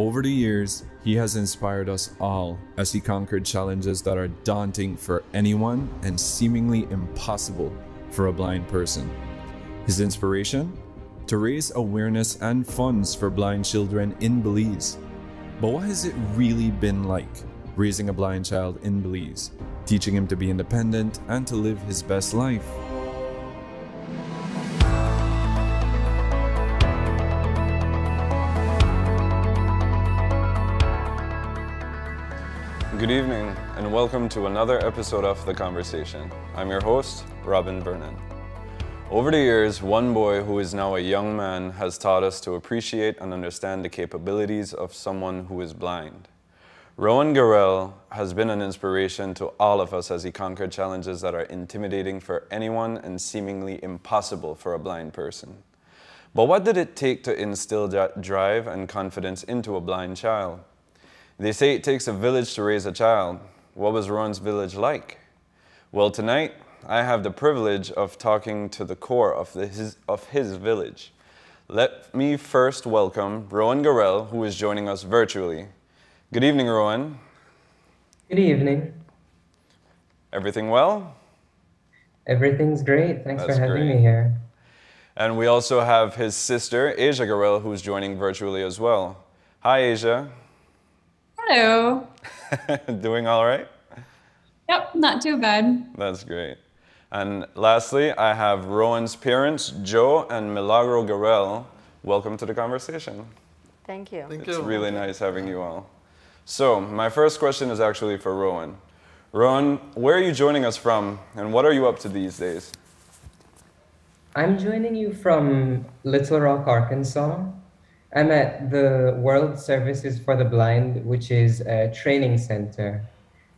Over the years, he has inspired us all as he conquered challenges that are daunting for anyone and seemingly impossible for a blind person. His inspiration? To raise awareness and funds for blind children in Belize. But what has it really been like raising a blind child in Belize, teaching him to be independent and to live his best life? Good evening, and welcome to another episode of The Conversation. I'm your host, Robin Vernon. Over the years, one boy who is now a young man has taught us to appreciate and understand the capabilities of someone who is blind. Rowan Garrell has been an inspiration to all of us as he conquered challenges that are intimidating for anyone and seemingly impossible for a blind person. But what did it take to instill that drive and confidence into a blind child? They say it takes a village to raise a child. What was Rowan's village like? Well, tonight, I have the privilege of talking to the core of his village. Let me first welcome Rowan Garrell, who is joining us virtually. Good evening, Rowan. Good evening. Everything well? Everything's great. Thanks That's for having great. me here. And we also have his sister, Asia Garrell, who's joining virtually as well. Hi, Asia. Hello. Doing all right? Yep, not too bad. That's great. And lastly, I have Rowan's parents, Joe and Milagro Garrell. Welcome to the conversation. Thank you. It's really nice having you all. So, my first question is actually for Rowan. Rowan, where are you joining us from, and what are you up to these days? I'm joining you from Little Rock, Arkansas. I'm at the World Services for the Blind, which is a training center.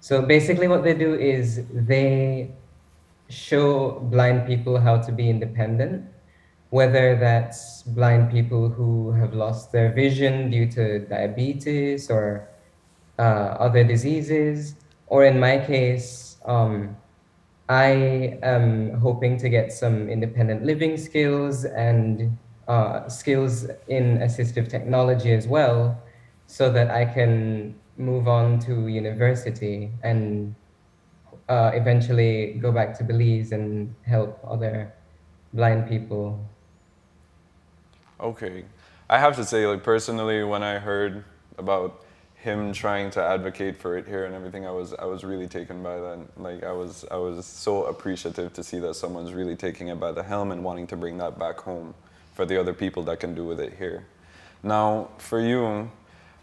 So basically what they do is they show blind people how to be independent, whether that's blind people who have lost their vision due to diabetes or other diseases, or in my case, I am hoping to get some independent living skills and skills in assistive technology as well, so that I can move on to university and eventually go back to Belize and help other blind people. Okay. I have to say, like, personally, when I heard about him trying to advocate for it here and everything, I was really taken by that. Like, I was so appreciative to see that someone's really taking it by the helm and wanting to bring that back home for the other people that can do with it here. Now, for you,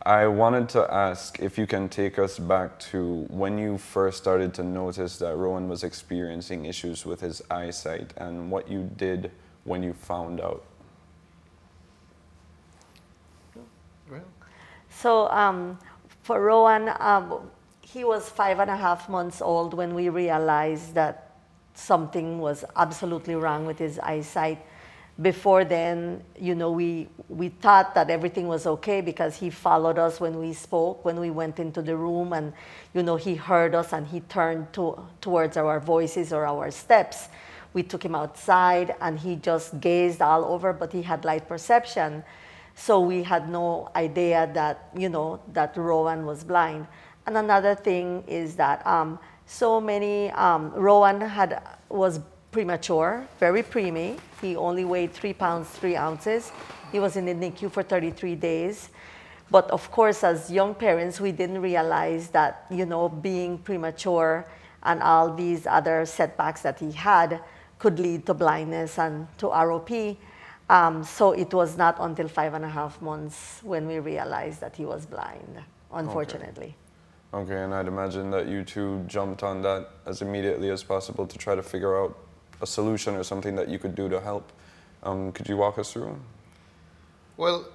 I wanted to ask if you can take us back to when you first started to notice that Rowan was experiencing issues with his eyesight and what you did when you found out. So for Rowan, he was 5.5 months old when we realized that something was absolutely wrong with his eyesight. Before then, you know, we thought that everything was okay because he followed us when we spoke, when we went into the room, and, you know, he heard us and he turned towards our voices or our steps. We took him outside and he just gazed all over, but he had light perception. So we had no idea that, you know, that Rowan was blind. And another thing is that Rowan was premature, very preemie. He only weighed 3 pounds, 3 ounces. He was in the NICU for 33 days. But of course, as young parents, we didn't realize that, you know, being premature and all these other setbacks that he had could lead to blindness and to ROP. So it was not until 5.5 months when we realized that he was blind, unfortunately. Okay, and I'd imagine that you two jumped on that as immediately as possible to try to figure out a solution or something that you could do to help. Could you walk us through? Well,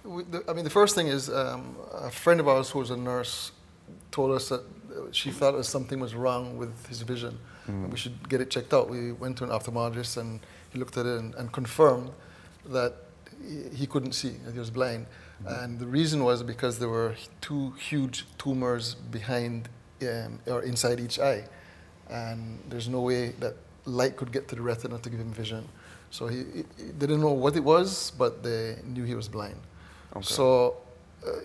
the first thing is a friend of ours who was a nurse told us that she thought that something was wrong with his vision and we should get it checked out. We went to an ophthalmologist and he looked at it and confirmed that he couldn't see, that he was blind. And the reason was because there were 2 huge tumors behind or inside each eye. And there's no way that light could get to the retina to give him vision. So they didn't know what it was, but they knew he was blind. Okay. So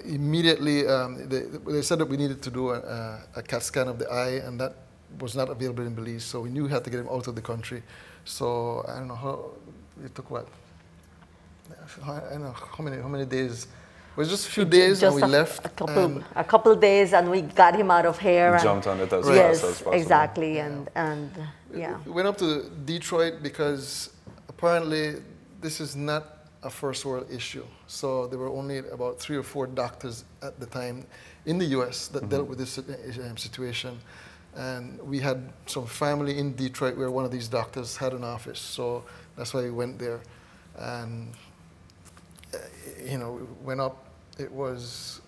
immediately, they said that we needed to do a CAT scan of the eye, and that was not available in Belize, so we knew we had to get him out of the country. So I don't know how, it took what? I don't know how many days. It was just a few days and we left. A couple days and we got him out of here. Jumped on it as yes, fast as possible. Exactly, and yeah. We went up to Detroit because apparently this is not a first world issue. So there were only about 3 or 4 doctors at the time in the US that dealt with this situation. And we had some family in Detroit where one of these doctors had an office. So that's why we went there. And, you know, we went up. It was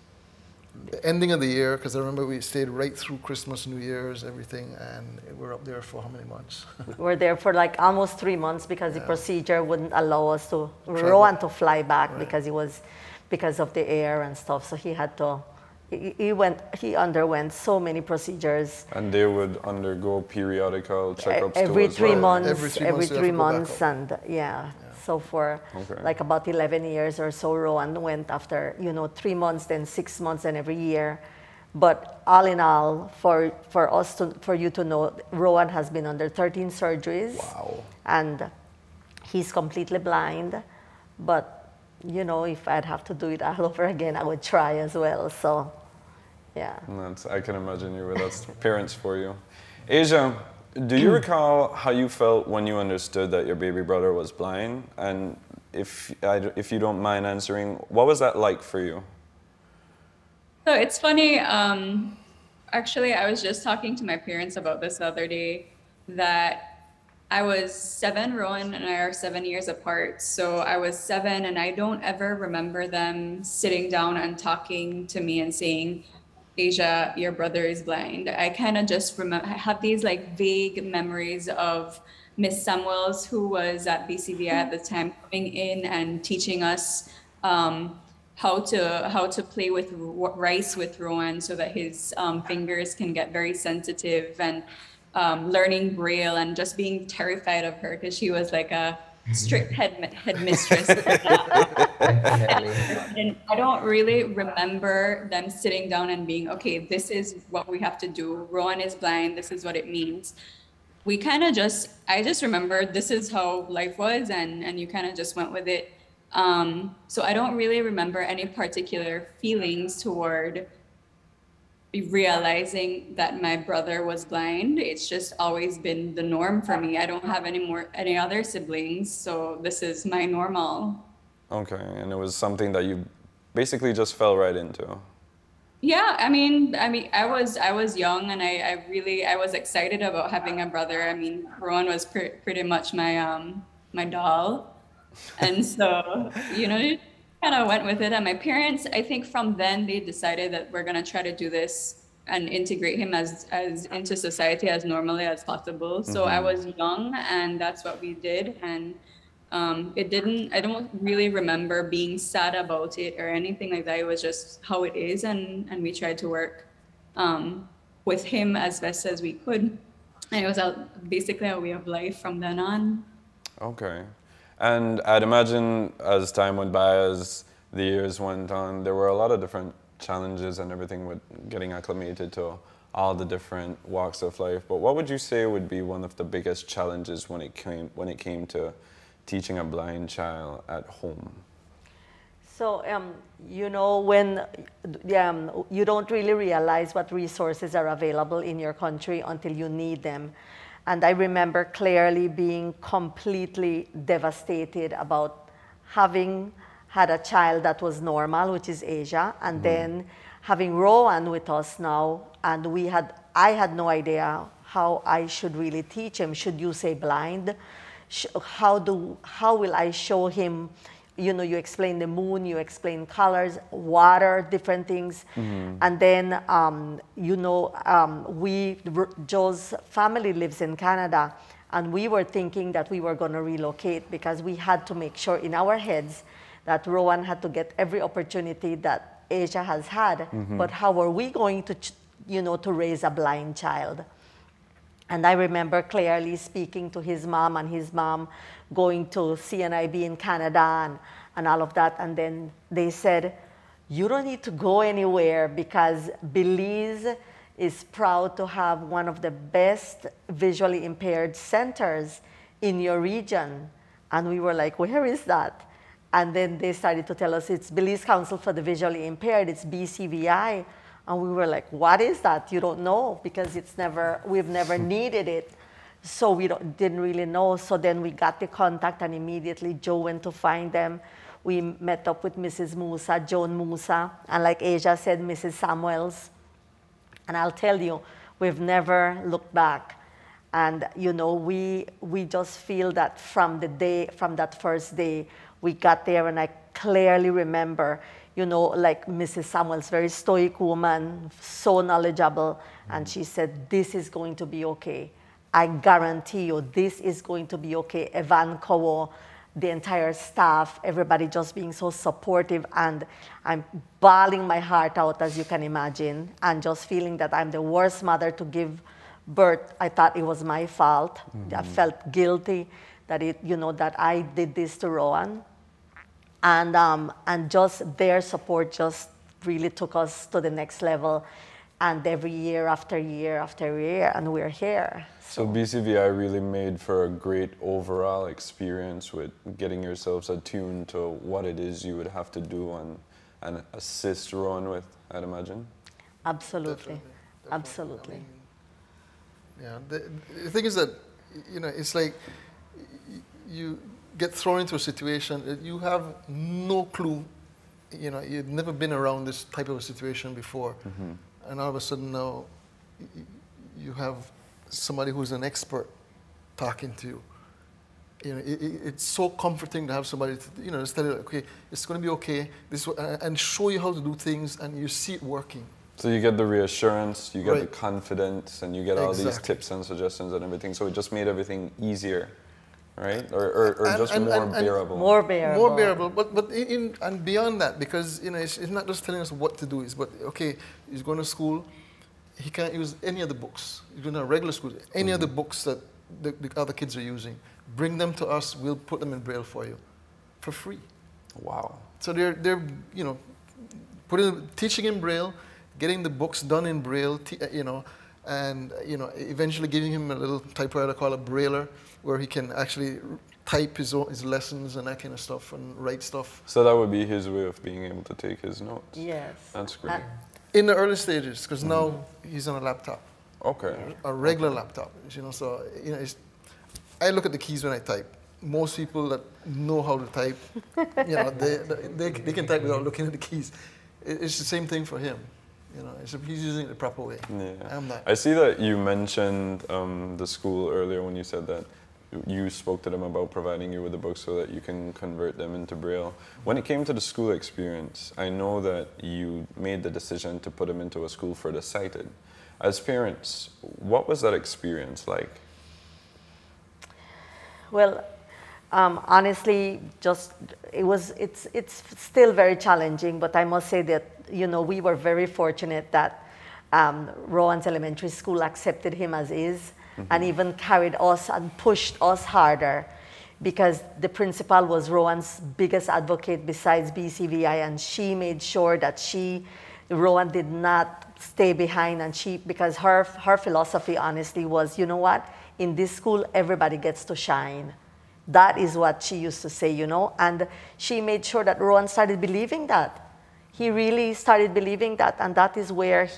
the ending of the year, because I remember we stayed right through Christmas, New Year's, everything. And we were up there for how many months? We're there for like almost 3 months because the procedure wouldn't allow us to, Rowan to fly back because of the air and stuff. So he had to. He underwent so many procedures. And they would undergo periodical checkups every too, 3 well. months. Every 3 months, and so for like about 11 years or so, Rowan went after 3 months, then 6 months, and every year. But all in all, for you to know, Rowan has been under 13 surgeries. Wow. And he's completely blind, but. If I'd have to do it all over again, I would try as well. So, yeah. I can imagine you were that's parents for you. Asia, do you recall how you felt when you understood that your baby brother was blind? And if you don't mind answering, what was that like for you? So it's funny. Actually, I was just talking to my parents about this the other day, that I was 7, Rowan and I are 7 years apart. So I was 7 and I don't ever remember them sitting down and talking to me and saying, Asia, your brother is blind. I kind of just remember, I have these like vague memories of Miss Samuels, who was at BCBI at the time, coming in and teaching us how to play with rice with Rowan so that his fingers can get very sensitive, and learning Braille, and just being terrified of her because she was like a strict headmistress. And I don't really remember them sitting down and being, okay, this is what we have to do. Rowan is blind. This is what it means. We kind of I just remember this is how life was, and you kind of just went with it. So I don't really remember any particular feelings toward realizing that my brother was blind. It's just always been the norm for me. I don't have any other siblings, so this is my normal. Okay, and it was something that you basically just fell right into. Yeah, I mean, I was young, and I was excited about having a brother. I mean, Rowan was pretty much my doll, and so kind of went with it. And my parents, I think from then they decided that we're gonna try to do this and integrate him as into society as normally as possible. So I was young, and that's what we did. And I don't really remember being sad about it or anything like that. It was just how it is, and we tried to work with him as best as we could. And it was basically a way of life from then on. Okay. And I'd imagine as time went by, as the years went on, there were a lot of different challenges and everything with getting acclimated to all the different walks of life. But what would you say would be one of the biggest challenges when it came to teaching a blind child at home? So, when you don't really realize what resources are available in your country until you need them. And I remember clearly being completely devastated about having had a child that was normal, which is Asia, and then having Rowan with us now, and I had no idea how I should really teach him. Should you say blind? How will I show him? You explain the moon, you explain colors, water, different things. And then, Joe's family lives in Canada, and we were thinking that we were going to relocate because we had to make sure in our heads that Rowan had to get every opportunity that Asia has had. But how are we going to, to raise a blind child? And I remember clearly speaking to his mom, and his mom going to CNIB in Canada and all of that. And then they said, you don't need to go anywhere because Belize is proud to have one of the best visually impaired centers in your region. And we were like, where is that? And then they started to tell us it's Belize Council for the Visually Impaired, it's BCVI. And we were like, what is that? You don't know, because we've never needed it. So we didn't really know. So then we got the contact, and immediately Joe went to find them. We met up with Mrs. Musa, Joan Musa, and like Asia said, Mrs. Samuels. And I'll tell you, we've never looked back. And you know, we just feel that from that first day, we got there, and I clearly remember, you know, like Mrs. Samuels, very stoic woman, so knowledgeable, and she said, this is going to be okay. I guarantee you, this is going to be okay. Evan Kowo, the entire staff, everybody just being so supportive, and I'm bawling my heart out, as you can imagine, and just feeling that I'm the worst mother to give birth. I thought it was my fault. I felt guilty that that I did this to Rowan, and just their support just really took us to the next level, and every year after year after year, and we're here. So BCVI really made for a great overall experience with getting yourselves attuned to what it is you would have to do and assist Rowan with, I'd imagine. Absolutely. Definitely. Absolutely. I mean, yeah, the thing is that, you know, it's like you get thrown into a situation that you have no clue, you know, you've never been around this type of a situation before. And all of a sudden now you have somebody who's an expert talking to you. You know, it's so comforting to have somebody, just tell you, okay, it's going to be okay, and show you how to do things, and you see it working. So you get the reassurance, you get the Right. confidence, and you get all these Exactly. tips and suggestions and everything. So it just made everything easier, right? Or just more bearable. More bearable. More bearable, but and beyond that, because it's not just telling us what to do. But okay, he's going to school, he can't use any of the books. He's going to a regular school, any of the books that the other kids are using. Bring them to us. We'll put them in Braille for you, for free. Wow. So they're teaching in Braille, getting the books done in Braille, and eventually giving him a little typewriter called a Brailler, where he can actually type his lessons and that kind of stuff and write stuff. So that would be his way of being able to take his notes. Yes. That's great. In the early stages, because now he's on a laptop, Okay. a regular laptop. So I look at the keys when I type. Most people that know how to type, they can type without looking at the keys. It's the same thing for him. He's using it the proper way. Yeah. I'm not. I see that you mentioned the school earlier when you said that you spoke to them about providing you with the books so that you can convert them into Braille. When it came to the school experience, I know that you made the decision to put them into a school for the sighted. As parents, what was that experience like? Well, honestly, it's still very challenging, but I must say that, we were very fortunate that Rowan's Elementary School accepted him as is, and even carried us and pushed us harder, because the principal was Rowan's biggest advocate besides BCVI, and she made sure that Rowan did not stay behind, and because her philosophy honestly was, you know what, in this school everybody gets to shine. That is what she used to say, and she made sure that Rowan started believing that. He really started believing that, and that is where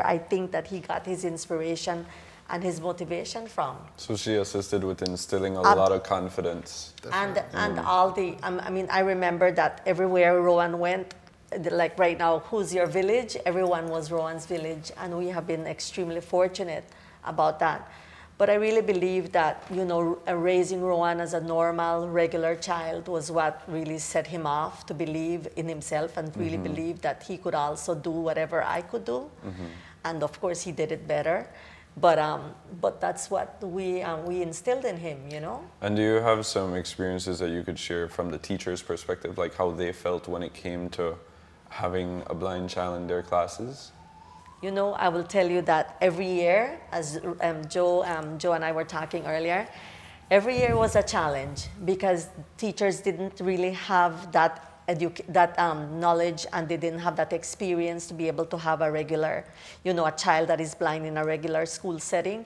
I think that he got his inspiration and his motivation from. So she assisted with instilling a lot of confidence. And all I remember that everywhere Rowan went, like right now, who's your village? Everyone was Rowan's village, and we have been extremely fortunate about that. But I really believe that, raising Rowan as a normal, regular child was what really set him off to believe in himself and really believe that he could also do whatever I could do. And of course, he did it better. But that's what we instilled in him, And do you have some experiences that you could share from the teacher's perspective, like how they felt when it came to having a blind child in their classes? I will tell you that every year, as Joe and I were talking earlier, every year was a challenge because teachers didn't really have that knowledge, and they didn't have that experience to be able to have a regular, a child that is blind in a regular school setting.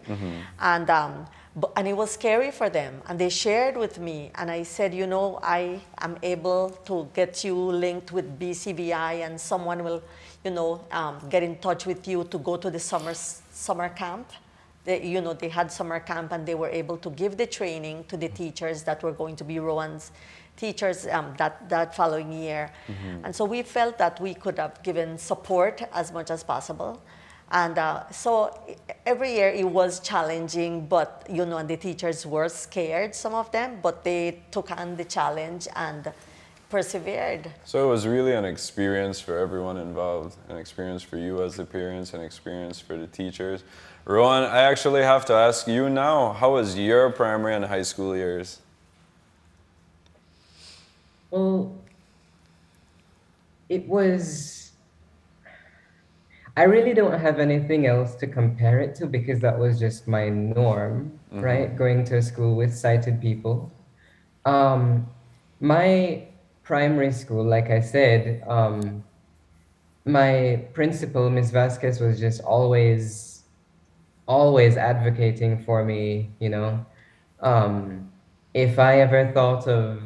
And it was scary for them. And they shared with me, and I said, I am able to get you linked with BCVI, and someone will, get in touch with you to go to the summer camp. They had summer camp, and they were able to give the training to the teachers that were going to be Rowan's teachers that following year. And so we felt that we could have given support as much as possible. And so every year it was challenging, but, and the teachers were scared, some of them, but they took on the challenge and persevered. So it was really an experience for everyone involved, an experience for you as the parents, an experience for the teachers. Rowan, I actually have to ask you now, how was your primary and high school years? Well, it was... I really don't have anything else to compare it to because that was just my norm, right? Going to a school with sighted people. My primary school, like I said, my principal, Ms. Vasquez, was just always advocating for me, if I ever thought of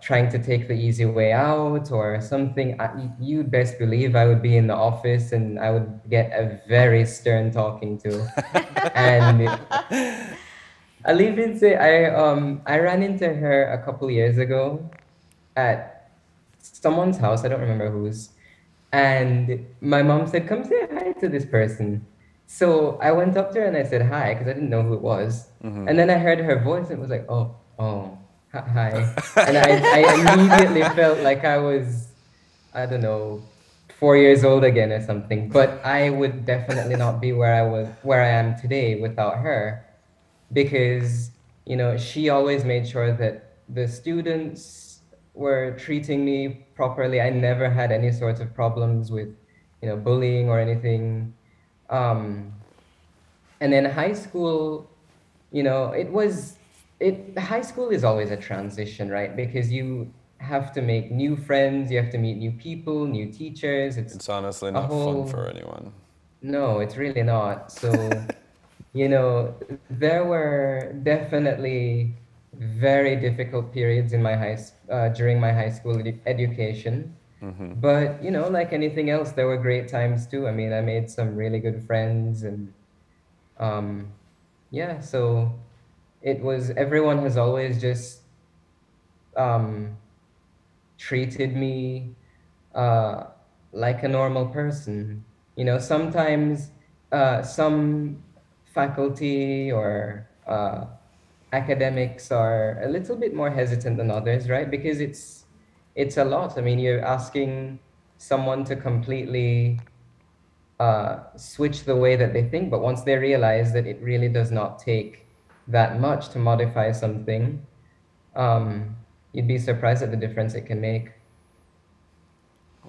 trying to take the easy way out or something, you'd best believe I would be in the office and I would get a very stern talking to. And I'll even say I ran into her a couple years ago at someone's house, I don't remember whose, and my mom said, come say hi to this person. So I went up to her and I said hi because I didn't know who it was. And then I heard her voice and it was like, oh. Hi. And I immediately felt like I was, I don't know, 4 years old again or something. But I would definitely not be where I am today without her, because, she always made sure that the students were treating me properly. I never had any sorts of problems with, bullying or anything. And then high school, high school is always a transition, right? Because you have to make new friends, you have to meet new people, new teachers. It's honestly not fun for anyone. No, it's really not. So, there were definitely very difficult periods in during my high school education. But, like anything else, there were great times too. I mean, I made some really good friends and, so everyone has always just treated me like a normal person. Sometimes some faculty or academics are a little bit more hesitant than others, right? Because it's a lot. I mean, you're asking someone to completely switch the way that they think, but once they realize that it really does not take that much to modify something, you'd be surprised at the difference it can make.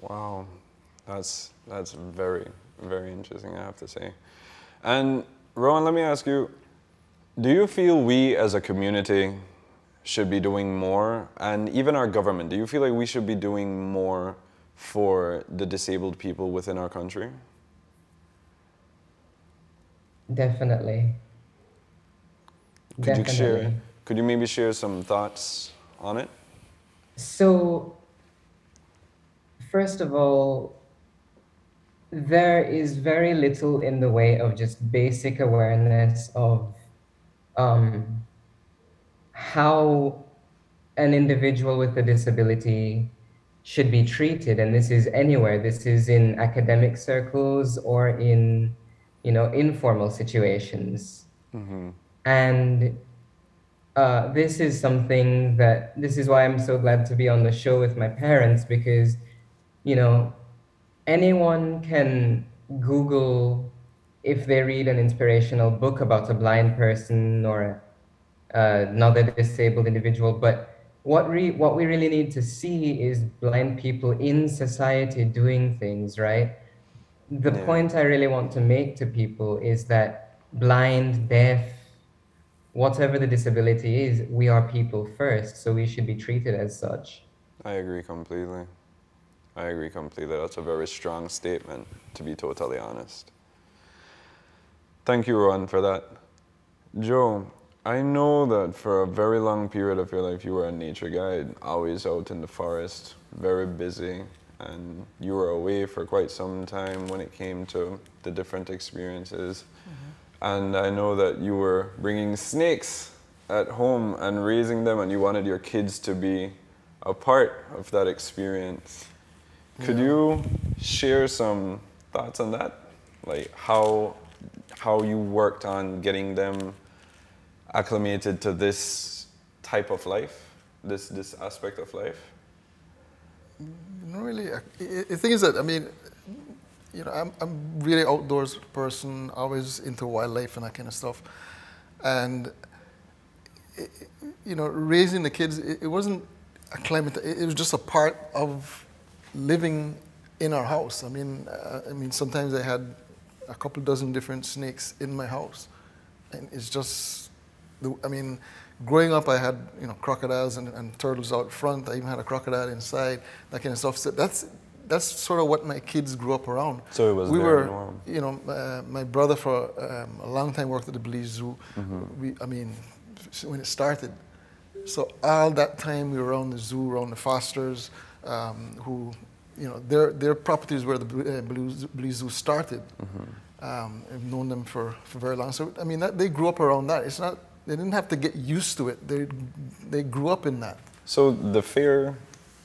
Wow, that's very, very interesting, I have to say. And Rowan, let me ask you, do you feel we as a community should be doing more, and even our government, do you feel like we should be doing more for the disabled people within our country? Definitely. Could you maybe share some thoughts on it? So, first of all, there is very little in the way of just basic awareness of how an individual with a disability should be treated. And this is anywhere. This is in academic circles or in, informal situations. And this is why I'm so glad to be on the show with my parents, because, anyone can Google if they read an inspirational book about a blind person or another disabled individual. But what we really need to see is blind people in society doing things, right? The point I really want to make to people is that blind, deaf, whatever the disability is, we are people first, so we should be treated as such. I agree completely. I agree completely. That's a very strong statement, to be totally honest. Thank you, Rowan, for that. Joe, I know that for a very long period of your life you were a nature guide, always out in the forest, very busy, and you were away for quite some time when it came to the different experiences. And I know that you were bringing snakes at home and raising them, and you wanted your kids to be a part of that experience. Could you share some thoughts on that? Like how you worked on getting them acclimated to this type of life, this aspect of life? Not really. The thing is that, I mean, you know, I'm really outdoors person, always into wildlife and that kind of stuff. And, you know, raising the kids, it wasn't a climate, it was just a part of living in our house. I mean, sometimes I had a couple dozen different snakes in my house. And it's just, I mean, growing up, I had, you know, crocodiles and turtles out front. I even had a crocodile inside, that kind of stuff. So that's sort of what my kids grew up around. So it was we their were, norm. you know, my brother for a long time worked at the Belize Zoo. I mean, when it started. So all that time we were around the zoo, around the Fosters, who, you know, their properties where the Belize Zoo started. I've known them for very long. So I mean, they grew up around that. It's not, they didn't have to get used to it. They grew up in that. So the fear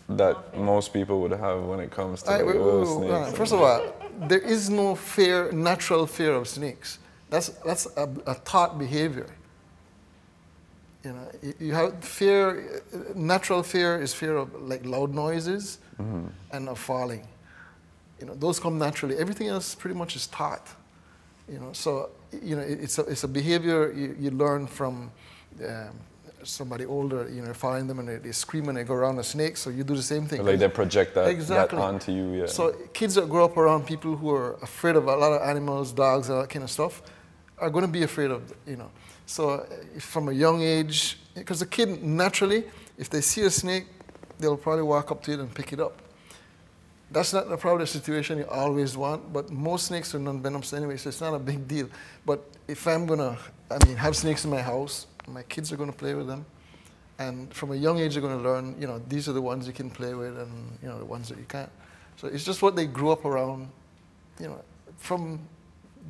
that most people would have when it comes to snakes. First of all, there is no natural fear of snakes. That's a taught behavior. You know, you have fear. Natural fear is fear of like loud noises and of falling. You know, those come naturally. Everything else pretty much is taught. You know, so you know it's a behavior you learn from somebody older. You know, following them and they scream and they go around a snake. So you do the same thing. Like they project that, exactly. that onto you. Yeah. So kids that grow up around people who are afraid of a lot of animals, dogs, and that kind of stuff, are going to be afraid of, you know. So from a young age, because a kid naturally, if they see a snake, they'll probably walk up to it and pick it up. That's not probably a situation you always want, but most snakes are non-venomous anyway, so it's not a big deal. But if I'm gonna, have snakes in my house, my kids are gonna play with them. And from a young age, they're gonna learn, you know, these are the ones you can play with and, you know, the ones that you can't. So it's just what they grew up around, you know, from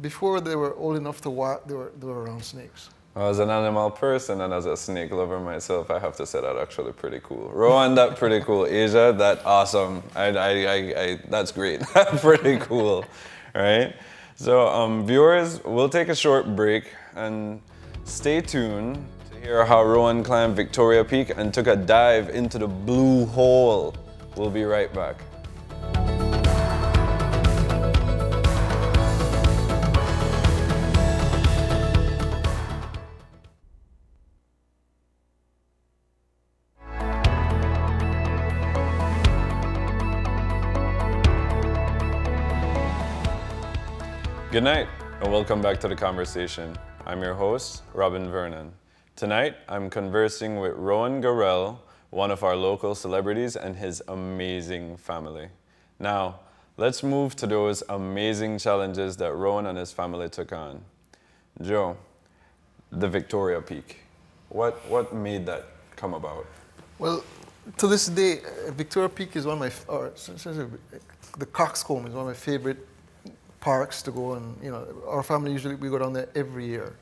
before they were old enough to walk, they were around snakes. As an animal person and as a snake lover myself, I have to say that actually pretty cool. Rowan, that pretty cool. Asia, that awesome. That's great. Pretty cool, right? So viewers, we'll take a short break and stay tuned to hear how Rowan climbed Victoria Peak and took a dive into the blue hole. We'll be right back. Good night, and welcome back to The Conversation. I'm your host, Robin Vernon. Tonight, I'm conversing with Rowan Gorell, one of our local celebrities, and his amazing family. Now, let's move to those amazing challenges that Rowan and his family took on. Joe, the Victoria Peak. What made that come about? Well, to this day, Victoria Peak is one of the Coxcomb is one of my favorite parks to go, and you know, our family usually we go down there every year.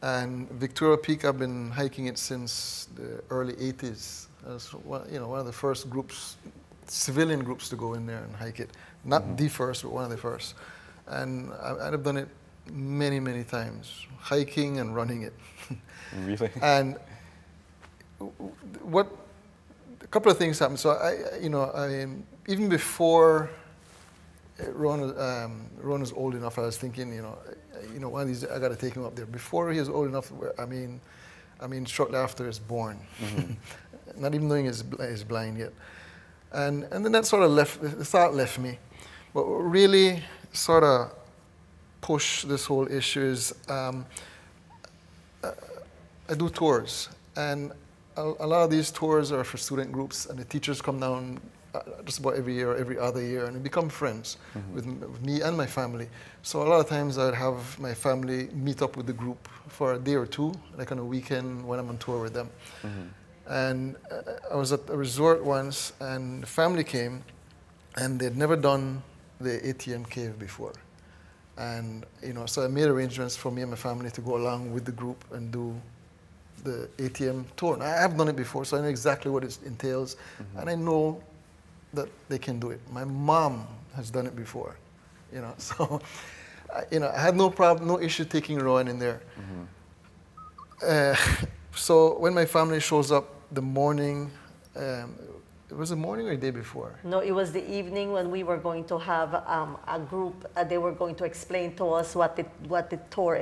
And Victoria Peak, I've been hiking it since the early 80s. As one of the first groups, civilian groups, to go in there and hike it. Not the first, but one of the first. And I've done it many times, hiking and running it. Really? And a couple of things happened. So I even before Ron was old enough, I was thinking, one of these I got to take him up there. Before he was old enough, shortly after he's born, not even knowing he's blind yet, and then that sort of the thought left me. But what really sort of pushed this whole issue is I do tours, and a lot of these tours are for student groups, and the teachers come down just about every year or every other year, and they become friends with me and my family. So a lot of times I'd have my family meet up with the group for a day or two, like on a weekend when I'm on tour with them. And I was at a resort once, and the family came, and they'd never done the ATM cave before. And, you know, so I made arrangements for me and my family to go along with the group and do the ATM tour. And I have done it before, so I know exactly what it entails, and I know that they can do it. My mom has done it before, you know, so, you know, I had no problem, no issue taking Rowan in there. So when my family shows up the morning, it was the morning or the day before? No, it was the evening when we were going to have a group. They were going to explain to us what the tour,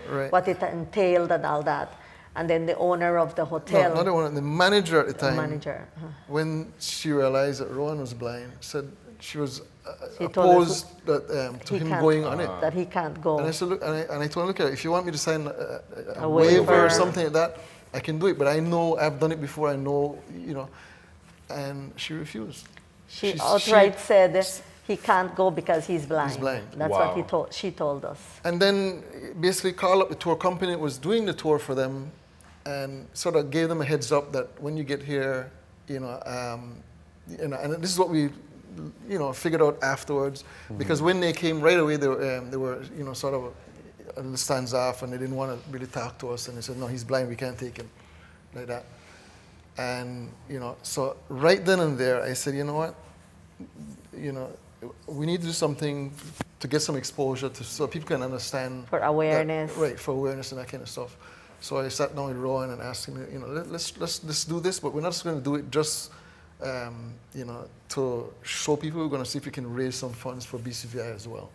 Right. what it entailed and all that. And then the owner of the hotel. No, not the owner, the manager at the time. The manager. When she realized that Rowan was blind, said she was She told us opposed that, to he him can't- going on it. That he can't go. And I said, look, and I told her, look, if you want me to sign a waiver. waiver or something like that, I can do it. But I know I've done it before. I know, you know. And she refused. She She's- outright said he can't go because he's blind. He's blind. That's Wow. what she told us. And then basically called up the tour company that was doing the tour for them, and sort of gave them a heads up that when you get here, you know, and this is what we, you know, figured out afterwards, because when they came right away, they were, you know, sort of stands off, and they didn't want to really talk to us, and they said, no, he's blind, we can't take him, like that. And, you know, so right then and there, I said, you know what, you know, we need to do something to get some exposure so people can understand. For awareness. Right, for awareness and that kind of stuff. So I sat down with Rowan and asked him, you know, let's do this, but we're not just going to do it just, you know, to show people. We're going to see if we can raise some funds for BCVI as well.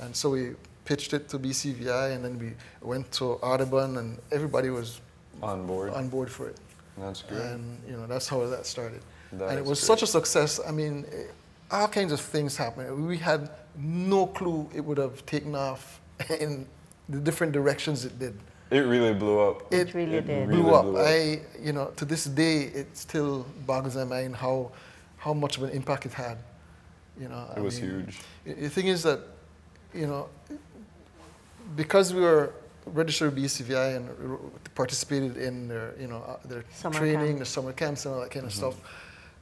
And so we pitched it to BCVI, and then we went to Audubon, and everybody was On board. for it. That's great. And, you know, that's how that started. That And it is was great. such a success. I mean, all kinds of things happened. We had no clue it would have taken off in the different directions it did. It really blew up. It really did. Blew up. You know, to this day, it still boggles my mind how much of an impact it had. You know, It was huge. The thing is that, you know, because we were registered BCVI and participated in their, you know, their Summer training, camp. the summer camps and all that kind of stuff,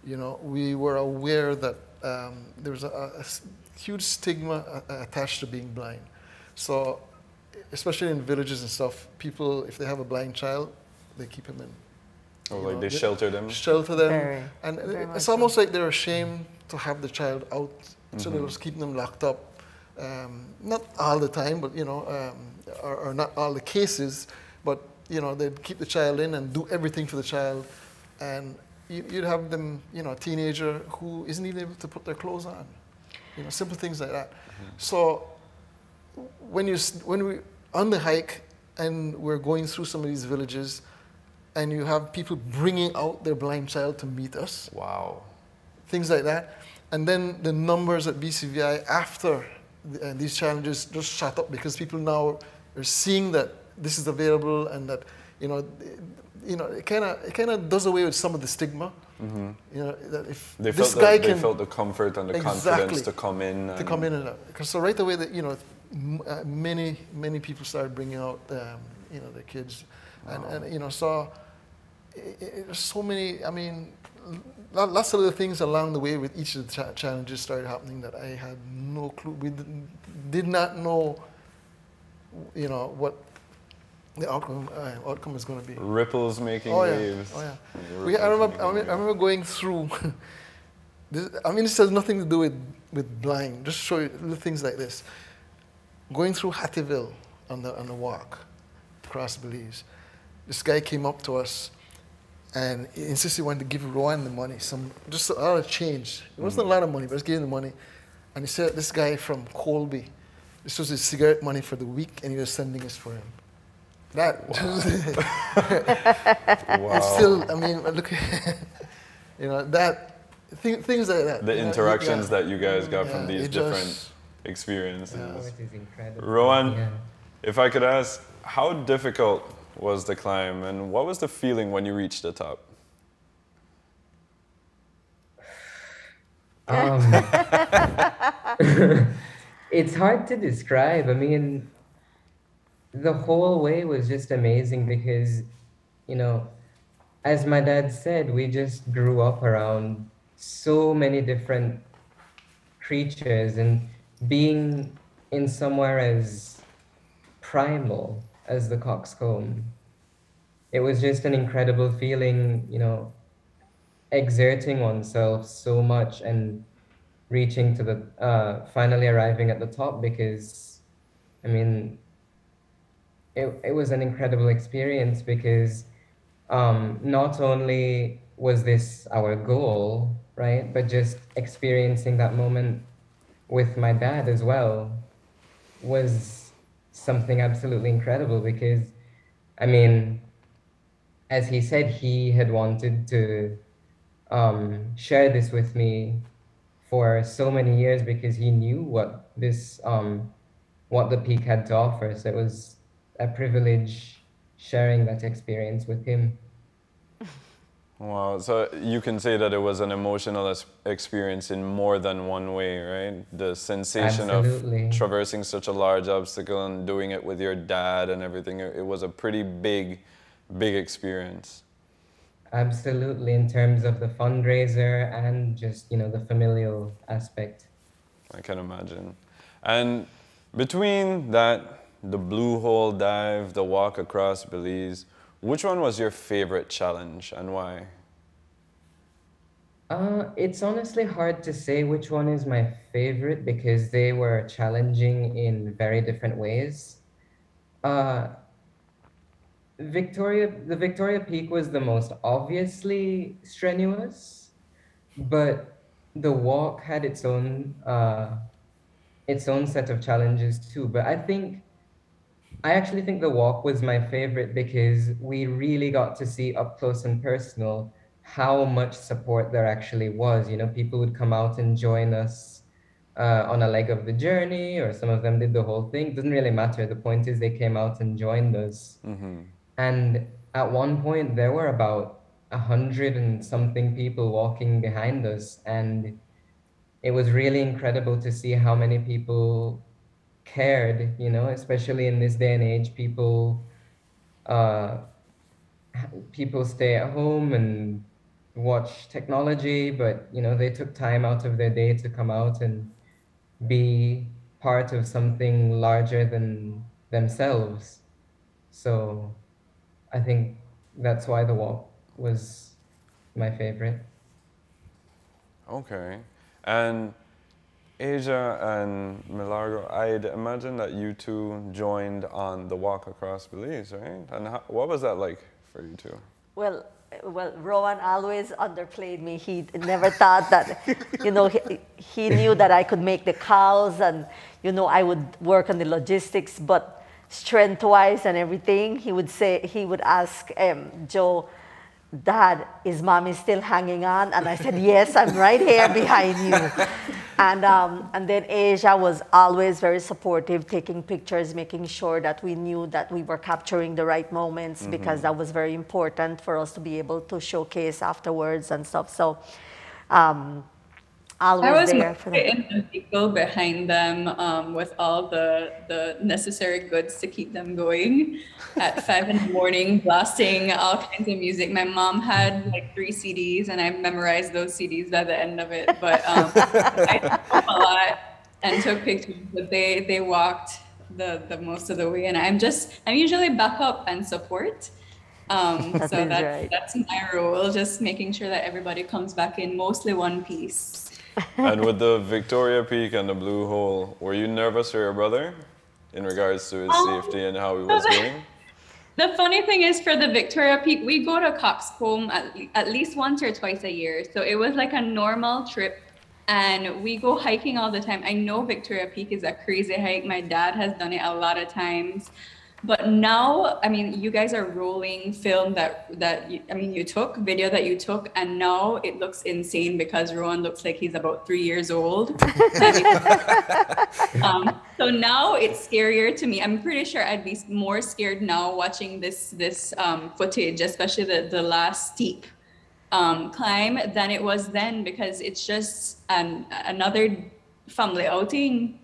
you know, we were aware that there was a huge stigma attached to being blind. So, especially in villages and stuff, people, if they have a blind child, they keep him in. Oh, You like know, they shelter them? Shelter them. Very, And very much it's so. almost like they're ashamed to have the child out, so they're just keeping them locked up. Not all the time, but, you know, or not all the cases, but, you know, they'd keep the child in and do everything for the child. And you'd have them, you know, a teenager who isn't even able to put their clothes on. You know, simple things like that. So when we on the hike and we're going through some of these villages, and you have people bringing out their blind child to meet us, Wow. things like that, and then the numbers at BCVI after these challenges just shot up because people now are seeing that this is available, and that, you know, it kind of does away with some of the stigma. You know, that if They this felt guy they can felt the comfort and the Exactly. confidence to come in. to come in and out. Because so right away, that, you know, many people started bringing out, you know, their kids, and you know, so there's so many. I mean, lots of other things along the way with each of the challenges started happening that I had no clue. We did not know, you know, what the outcome is going to be. Ripples making Oh yeah, waves. oh yeah. Ripples I making waves. remember going through. This has nothing to do with blind. Just show you little things like this. Going through Hattieville on the walk across Belize, this guy came up to us and he insisted he wanted to give Rowan the money, just a lot of change. It wasn't a lot of money, but just gave him the money. And he said this guy from Colby, this was his cigarette money for the week, and he was sending this for him. That Wow. it's still, I mean, look, you know, things like that. The you know, interactions yeah. that you guys got from Yeah, these it different just- experiences. Oh, it is incredible. Rowan, Yeah. if I could ask, how difficult was the climb, and what was the feeling when you reached the top? It's hard to describe. I mean, the whole way was just amazing because, you know, as my dad said, we just grew up around so many different creatures, and being in somewhere as primal as the coxcomb, it was just an incredible feeling, you know, exerting oneself so much and reaching to the finally arriving at the top, because I mean it was an incredible experience because not only was this our goal, right, but just experiencing that moment with my dad as well was something absolutely incredible. Because I mean, as he said, he had wanted to share this with me for so many years because he knew what this what the peak had to offer. So it was a privilege sharing that experience with him. Wow, so you can say that it was an emotional experience in more than one way, right? The sensation Absolutely. of traversing such a large obstacle and doing it with your dad and everything, it was a pretty big experience. Absolutely, in terms of the fundraiser and just, you know, the familial aspect. I can imagine. And between that, the Blue Hole dive, the walk across Belize, which one was your favorite challenge and why? It's honestly hard to say which one is my favorite because they were challenging in very different ways. Uh, the Victoria Peak was the most obviously strenuous, but the walk had its own set of challenges too. But I actually think the walk was my favorite because we really got to see up close and personal how much support there actually was. You know, people would come out and join us on a leg of the journey, or some of them did the whole thing. Doesn't really matter. The point is they came out and joined us. Mm-hmm. And at one point, there were about 100 and something people walking behind us. And it was really incredible to see how many people cared, you know, especially in this day and age. Uh, people stay at home and watch technology, but, you know, they took time out of their day to come out and be part of something larger than themselves. So I think that's why the walk was my favorite. Okay. And Asia and Milagro, I'd imagine that you two joined on the walk across Belize, right? And what was that like for you two? Well, Rowan always underplayed me. He never thought that, you know, he knew that I could make the cows and, you know, I would work on the logistics, but strength-wise and everything, he would ask Joe, Dad, is Mommy still hanging on? And I said, yes, I'm right here behind you. And then Asia was always very supportive, taking pictures, making sure that we knew that we were capturing the right moments, because that was very important for us to be able to showcase afterwards and stuff. So always there for them. I was in the vehicle behind them with all the necessary goods to keep them going at 5 in the morning, blasting all kinds of music. My mom had like 3 CDs and I memorized those CDs by the end of it. But I took a lot and took pictures, but they walked the most of the way. And I'm usually back up and support. That's my role, just making sure that everybody comes back in mostly one piece. And with the Victoria Peak and the Blue Hole, were you nervous for your brother in regards to his safety and how he was doing? The funny thing is, for the Victoria Peak, we go to Coxcomb at least once or twice a year. So it was like a normal trip and we go hiking all the time. I know Victoria Peak is a crazy hike. My dad has done it a lot of times. But now, I mean, you guys are rolling film you took video that you took, and now it looks insane because Rowan looks like he's about 3 years old. So now it's scarier to me. I'm pretty sure I'd be more scared now watching this footage, especially the last steep climb, than it was then, because it's just another family outing.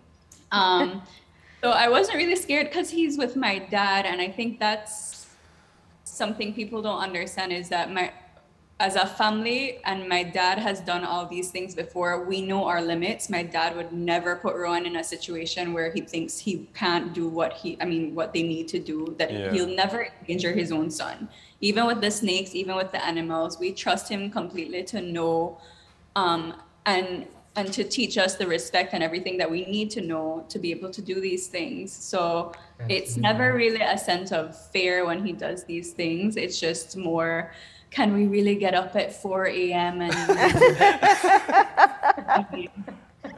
So I wasn't really scared because he's with my dad, and I think that's something people don't understand, is that as a family, and my dad has done all these things before, we know our limits. My dad would never put Rowan in a situation where he thinks he can't do what they need to do, that he'll never injure his own son. Even with the snakes, even with the animals, we trust him completely to know and to teach us the respect and everything that we need to know to be able to do these things. So it's never really a sense of fear when he does these things. It's just more, can we really get up at 4 a.m. and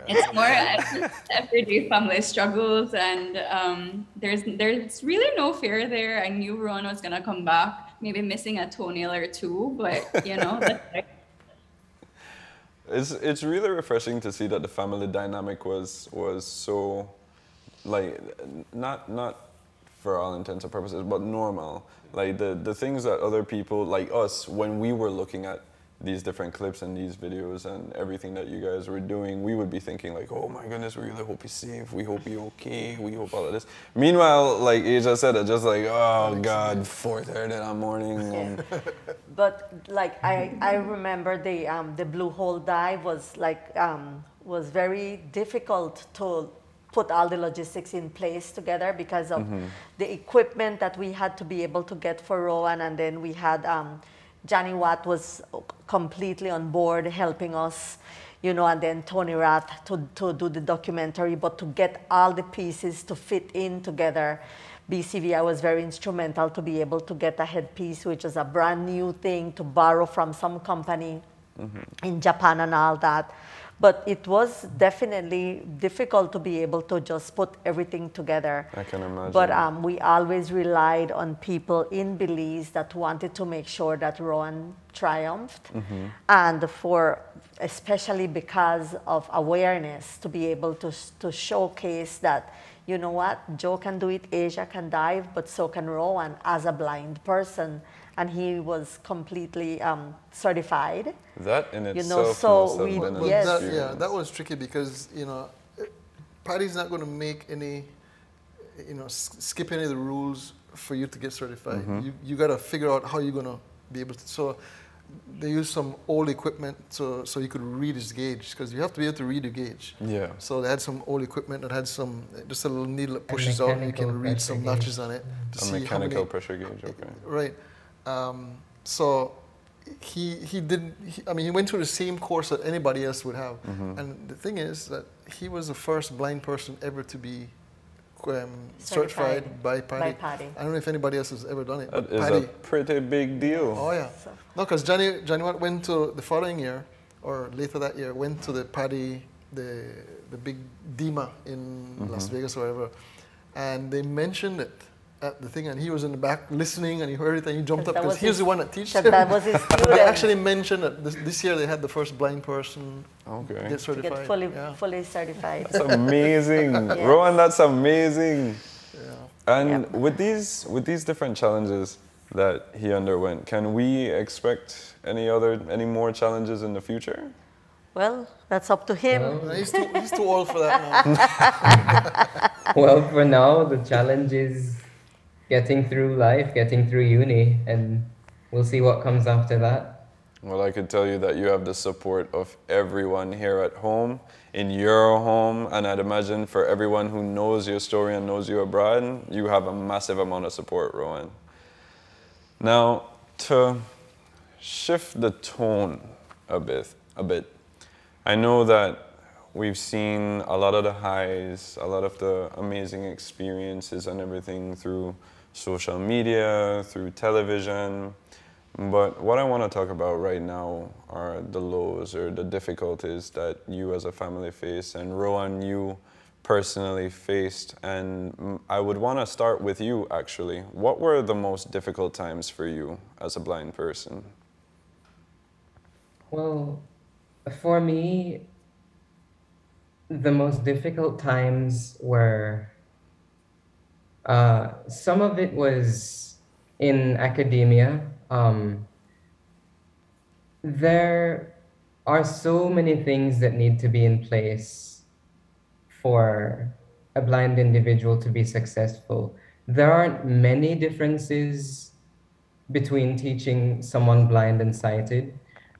it's more everyday family struggles, and there's really no fear there. I knew Rowan was gonna come back, maybe missing a toenail or two, but that's like, It's really refreshing to see that the family dynamic was so, like, not for all intents and purposes, but normal. Like the things that other people like us, when we were looking at these different clips and these videos and everything that you guys were doing, we would be thinking like, oh my goodness, we really hope he's safe, we hope he's okay, we hope all of this. Meanwhile, like Asia said, it's just like, oh God, 4:30 in the morning. But like I remember the Blue Hole dive was like was very difficult to put all the logistics in place together because of the equipment that we had to be able to get for Rowan, and then we had Johnny Watt was completely on board helping us, and then Tony Rath to do the documentary, but to get all the pieces to fit in together. BCVI was very instrumental to be able to get a headpiece, which is a brand new thing to borrow from some company in Japan and all that. But it was definitely difficult to be able to just put everything together. I can imagine. But we always relied on people in Belize that wanted to make sure that Rowan triumphed. And especially because of awareness, to be able to showcase that, you know what, Joe can do it, Asia can dive, but so can Rowan as a blind person. And he was completely certified. That in itself so must have we- been an yes. experience. That was tricky because, Paddy's not going to make any, skip any of the rules for you to get certified. You got to figure out how you're going to be able to. So they used some old equipment so you could read his gauge, because you have to be able to read your gauge. Yeah. So they had some old equipment that had just a little needle that pushes out and you can read some notches on it to A see mechanical how many, pressure gauge, okay. Right. So he went through the same course that anybody else would have. And the thing is that he was the first blind person ever to be certified by Paddy. I don't know if anybody else has ever done it. That but is Paddy, a pretty big deal. oh yeah. No, because Johnny Watt went to the following year, or later that year, went to the Paddy, the big DEMA in Las Vegas or whatever, and they mentioned it at the thing, and he was in the back listening, and he heard it, and he jumped up because he was the one that teaches him. That was his student. They actually mentioned that this year they had the first blind person Okay. get certified. Get fully, yeah. fully certified. That's amazing. Yeah. Rowan, that's amazing. Yeah. And Yep. with these different challenges that he underwent, can we expect any more challenges in the future? Well, that's up to him. Well, He's too old for that now. well, for now, the challenge is getting through life, getting through uni, and we'll see what comes after that. Well, I could tell you that you have the support of everyone here at home, in your home, and I'd imagine for everyone who knows your story and knows you abroad, you have a massive amount of support, Rowan. Now, to shift the tone a bit, I know that we've seen a lot of the highs, a lot of the amazing experiences and everything through social media, through television. But what I want to talk about right now are the lows or the difficulties that you as a family face. And Rowan, you personally faced. And I would want to start with you, actually. What were the most difficult times for you as a blind person? Well, for me, the most difficult times were some of it was in academia. There are so many things that need to be in place for a blind individual to be successful. There aren't many differences between teaching someone blind and sighted,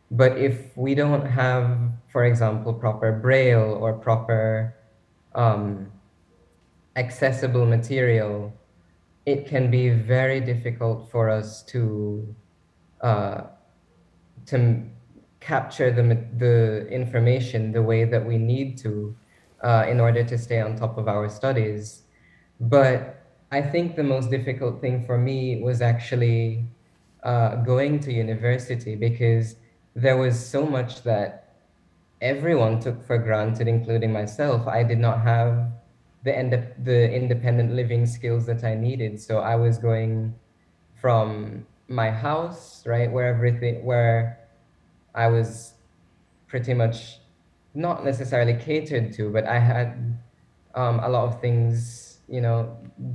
but if we don't have, for example, proper braille or proper accessible material, it can be very difficult for us uh, to capture the information the way that we need to in order to stay on top of our studies. But I think the most difficult thing for me was actually going to university, because there was so much that everyone took for granted, including myself. I did not have the independent living skills that I needed. So I was going from my house, right, where I was pretty much not necessarily catered to, but I had a lot of things,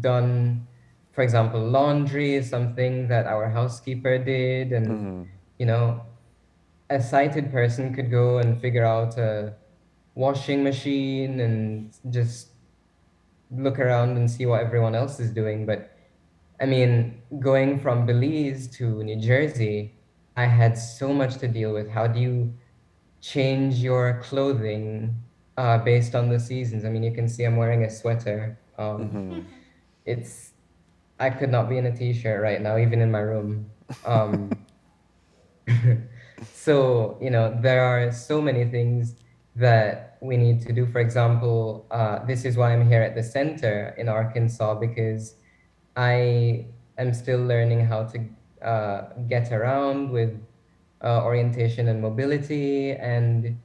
done. For example, laundry is something that our housekeeper did, and you know, a sighted person could go and figure out a washing machine and just look around and see what everyone else is doing. But I mean, going from Belize to New Jersey, I had so much to deal with. How do you change your clothing based on the seasons? I mean, you can see I'm wearing a sweater. It's I could not be in a t-shirt right now, even in my room. So, there are so many things that we need to do. For example, this is why I'm here at the center in Arkansas, because I am still learning how to get around with orientation and mobility, and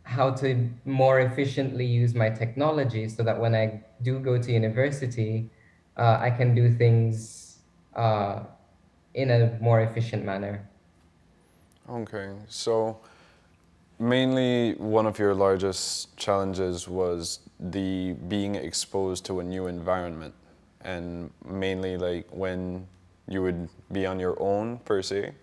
how to more efficiently use my technology so that when I do go to university, I can do things in a more efficient manner. Okay, so mainly one of your largest challenges was the being exposed to a new environment, and mainly like when you would be on your own per se,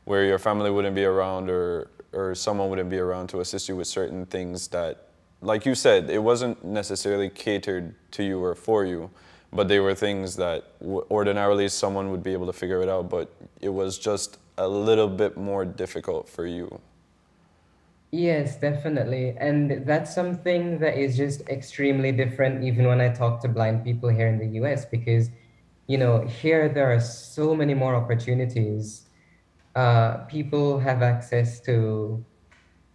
where your family wouldn't be around, or someone wouldn't be around to assist you with certain things that, like you said, it wasn't necessarily catered to you or for you, but they were things that ordinarily someone would be able to figure it out, but it was just a little bit more difficult for you. Yes, definitely. And that's something that is just extremely different even when I talk to blind people here in the US, because, here there are so many more opportunities. People have access to,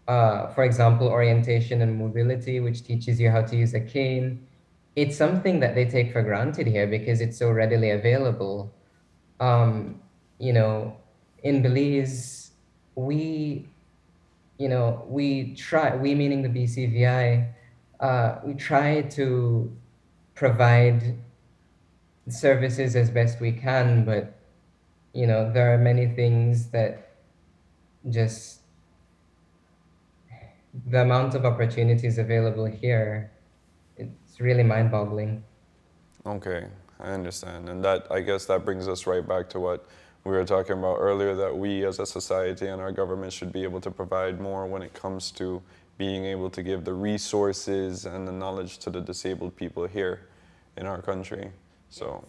for example, orientation and mobility, which teaches you how to use a cane. It's something that they take for granted here because it's so readily available. Um, you know, in Belize, we, we meaning the BCVI, we try to provide services as best we can, but, there are many things that just the amount of opportunities available here, it's really mind-boggling. Okay, I understand. And that, I guess that brings us right back to what we were talking about earlier, that we as a society and our government should be able to provide more when it comes to being able to give the resources and the knowledge to the disabled people here in our country. So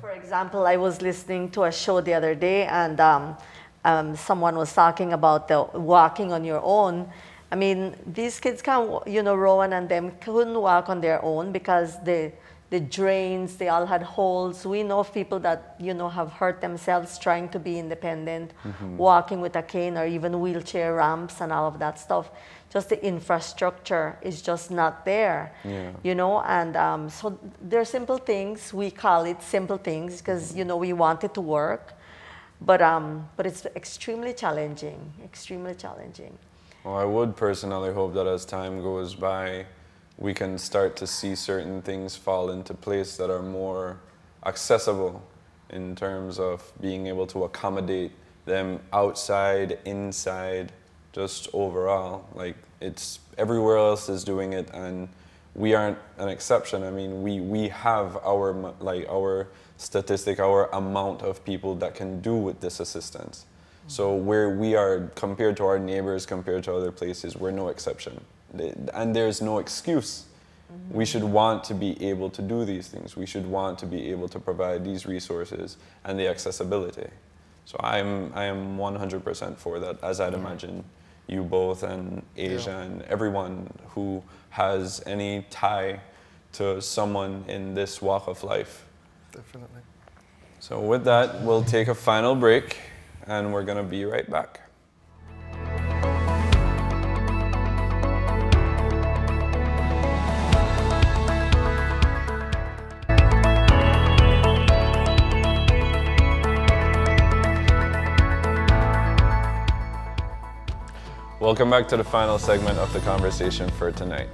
for example, I was listening to a show the other day, and someone was talking about the walking on your own. I mean, these kids can, Rowan and them couldn't walk on their own because the drains, they all had holes. We know of people that, have hurt themselves trying to be independent, walking with a cane or even wheelchair ramps and all of that stuff. Just the infrastructure is just not there, and so they're simple things. We call it simple things because, we want it to work, but it's extremely challenging, extremely challenging. Well, I would personally hope that as time goes by, we can start to see certain things fall into place that are more accessible in terms of being able to accommodate them outside, inside, just overall. Like, it's everywhere else is doing it, and we aren't an exception. I mean, we have our statistic, our amount of people that can do with this assistance. So where we are compared to our neighbors, compared to other places, we're no exception. And there's no excuse. We should want to be able to do these things. We should want to be able to provide these resources and the accessibility. So I am 100% for that, as I'd imagine you both and Asia and everyone who has any tie to someone in this walk of life. Definitely. So with that, we'll take a final break, and we're gonna be right back. Welcome back to the final segment of the conversation for tonight.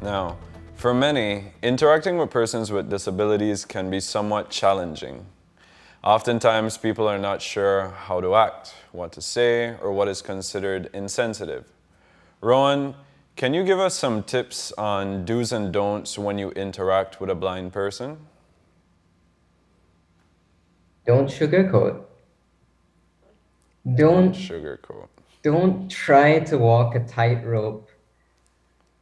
Now, for many, interacting with persons with disabilities can be somewhat challenging. Oftentimes, people are not sure how to act, what to say, or what is considered insensitive. Rowan, can you give us some tips on do's and don'ts when you interact with a blind person? Don't sugarcoat. Don't Sugarcoat. don't try to walk a tightrope,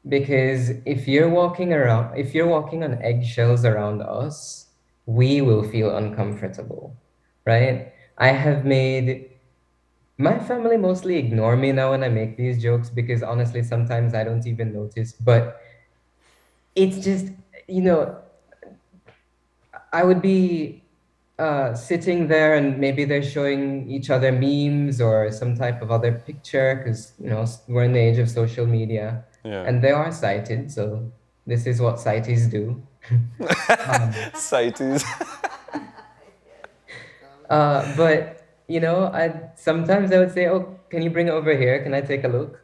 because if you're walking on eggshells around us, we will feel uncomfortable, right? I have made my family mostly ignore me now when I make these jokes, because honestly, sometimes I don't even notice, but it's just, you know, I would be sitting there and maybe they're showing each other memes or some type of other picture, because, you know, we're in the age of social media. Yeah. And they are sighted, so this is what sighties do. Sighties. But, you know, sometimes I would say, oh, can you bring it over here? Can I take a look?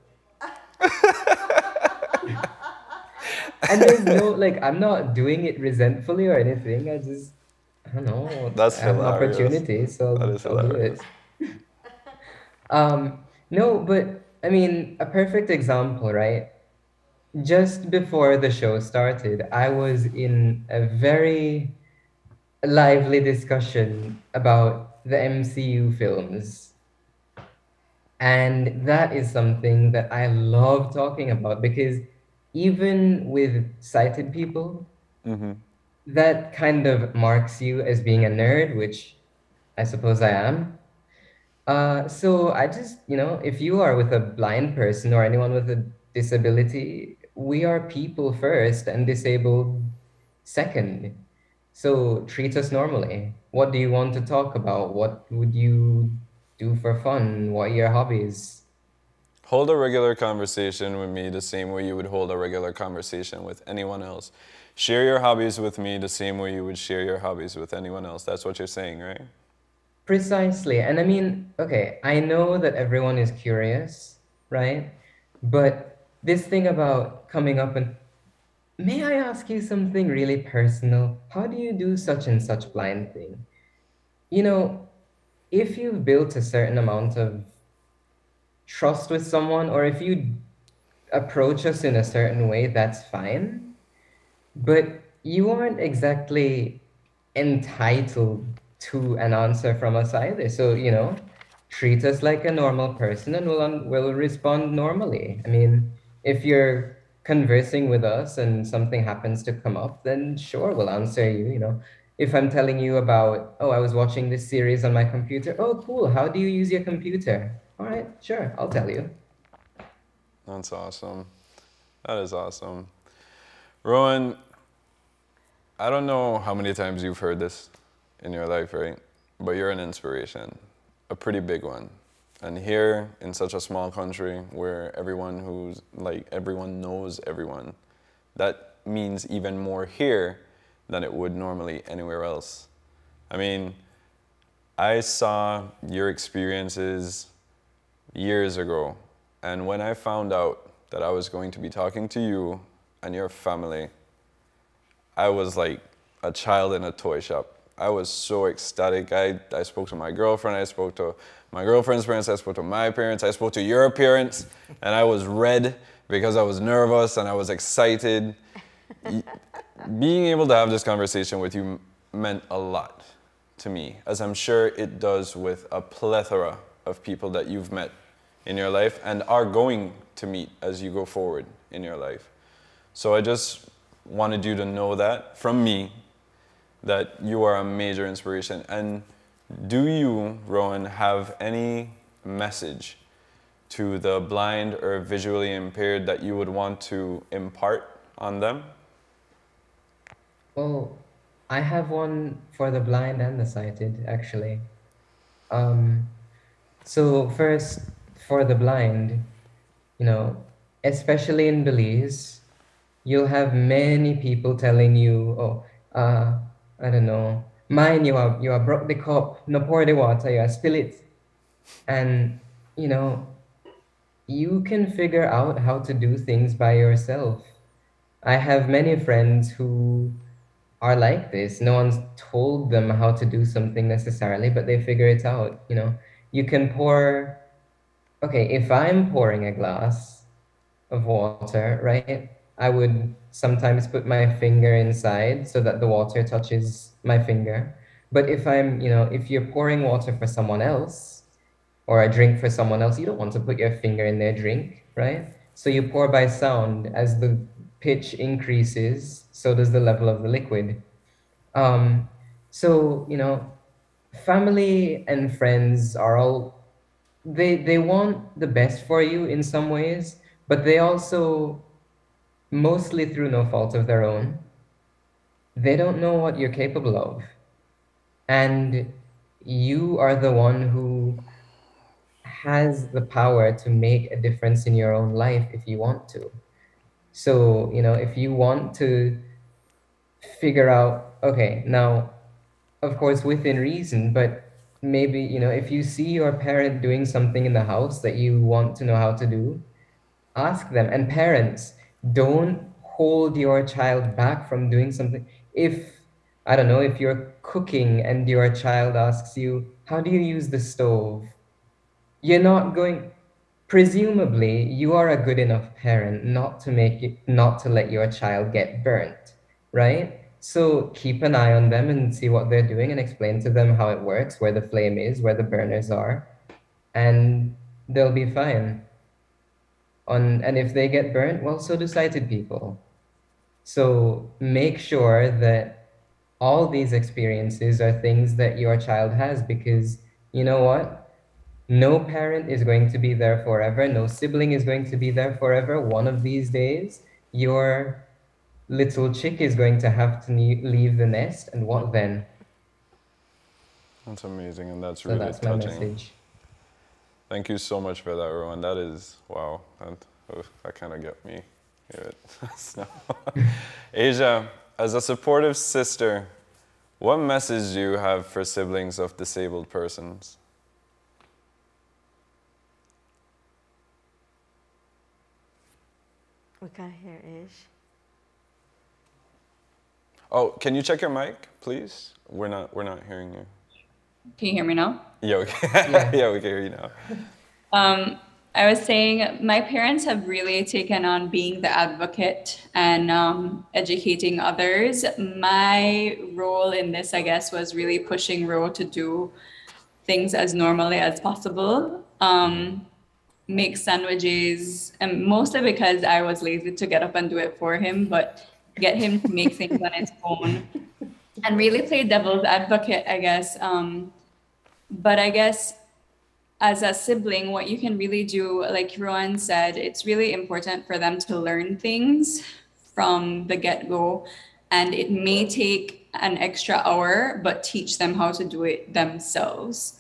And there's no, like, I'm not doing it resentfully or anything. I don't know. That's I have an hilarious. opportunity, so That is I'll do hilarious. it. No, but I mean, a perfect example, right? Just before the show started, I was in a very lively discussion about the MCU films. And that is something that I love talking about, because even with sighted people, that kind of marks you as being a nerd, which I suppose I am. So I just, you know, if you are with a blind person or anyone with a disability, we are people first and disabled second. So treat us normally. What do you want to talk about? What would you do for fun? What are your hobbies? Hold a regular conversation with me the same way you would hold a regular conversation with anyone else. Share your hobbies with me the same way you would share your hobbies with anyone else. That's what you're saying, right? Precisely. And I mean, okay, I know that everyone is curious, right? But this thing about coming up and, may I ask you something really personal? How do you do such and such blind thing? You know, if you've built a certain amount of trust with someone, or if you approach us in a certain way, that's fine. But you aren't exactly entitled to an answer from us either. So, you know, treat us like a normal person and we'll respond normally. I mean, if you're conversing with us and something happens to come up, then sure, we'll answer you, you know. If I'm telling you about, oh, I was watching this series on my computer. Oh, cool. How do you use your computer? All right, sure, I'll tell you. That's awesome. That is awesome. Rowan, I don't know how many times you've heard this in your life, right? But you're an inspiration, a pretty big one. And here in such a small country where everyone knows everyone, that means even more here than it would normally anywhere else. I mean, I saw your experiences years ago And when I found out that I was going to be talking to you and your family, I was like a child in a toy shop. I was so ecstatic. I spoke to my girlfriend, I spoke to my girlfriend's parents, I spoke to my parents, I spoke to your parents, and I was red because I was nervous and I was excited. Being able to have this conversation with you meant a lot to me, as I'm sure it does with a plethora of people that you've met in your life and are going to meet as you go forward in your life. So I just wanted you to know that from me, that you are a major inspiration. And do you, Rowan, have any message to the blind or visually impaired that you would want to impart on them? Well, I have one for the blind and the sighted, actually. So first, for the blind, you know, especially in Belize, you'll have many people telling you, oh, I don't know, mine, you are broke the cup, no pour the water, you are spill it. And, you know, you can figure out how to do things by yourself. I have many friends who are like this. No one's told them how to do something necessarily, but they figure it out. You know, you can pour, okay, if I'm pouring a glass of water, right, I would sometimes put my finger inside so that the water touches my finger. But if I'm, you know, if you're pouring water for someone else or a drink for someone else, you don't want to put your finger in their drink, right? So you pour by sound. As the pitch increases, so does the level of the liquid. So, you know, family and friends are all, they want the best for you in some ways, but they also, mostly through no fault of their own, they don't know what you're capable of. And you are the one who has the power to make a difference in your own life if you want to. So, you know, if you want to figure out, okay, now, of course, within reason, but maybe, you know, if you see your parent doing something in the house that you want to know how to do, ask them. And parents, don't hold your child back from doing something. If, I don't know, if you're cooking and your child asks you, how do you use the stove? You're not going, presumably, you are a good enough parent not to not to let your child get burnt, right? So keep an eye on them and see what they're doing and explain to them how it works, where the flame is, where the burners are, and they'll be fine. And if they get burnt, well, so do sighted people. So make sure that all these experiences are things that your child has, because you know what? No parent is going to be there forever. No sibling is going to be there forever. One of these days, your little chick is going to have to leave the nest, and what then? That's amazing, and that's So really that's my touching. message. Thank you so much for that, Rowan. That is, wow, that kind of got me. Asia, as a supportive sister, what message do you have for siblings of disabled persons? We can't hear Ish. Oh, can you check your mic, please? We're not hearing you. Can you hear me now? Yeah, okay. Yeah, we can hear you now. I was saying my parents have really taken on being the advocate and educating others. My role in this, I guess, was really pushing Ro to do things as normally as possible. Make sandwiches, and mostly because I was lazy to get up and do it for him, but get him to make things on his own and really play devil's advocate, I guess. But I guess as a sibling, what you can really do, like Rowan said, it's really important for them to learn things from the get-go. And it may take an extra hour, but teach them how to do it themselves.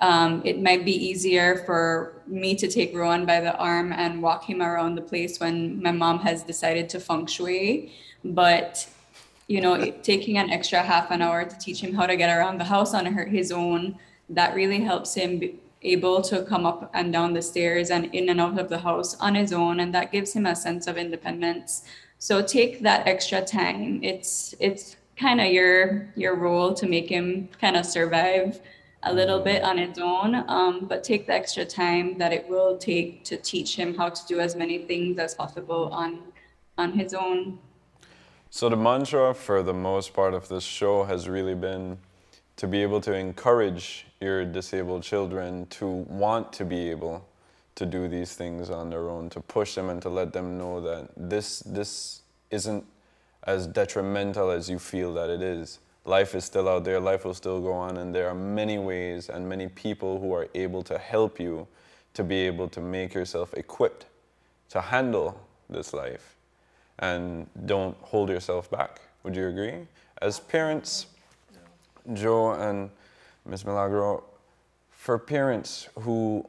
It might be easier for me to take Rowan by the arm and walk him around the place when my mom has decided to feng shui. But, you know, taking an extra half an hour to teach him how to get around the house on his own, that really helps him able to come up and down the stairs and in and out of the house on his own, and that gives him a sense of independence. So take that extra time. It's kind of your role to make him kind of survive a little bit on its own, but take the extra time that it will take to teach him how to do as many things as possible on his own. So the mantra for the most part of this show has really been to be able to encourage your disabled children to want to be able to do these things on their own, to push them and to let them know that this isn't as detrimental as you feel that it is. Life is still out there, life will still go on, and there are many ways and many people who are able to help you to be able to make yourself equipped to handle this life. And don't hold yourself back. Would you agree? As parents, Joe and Ms. Milagro, for parents who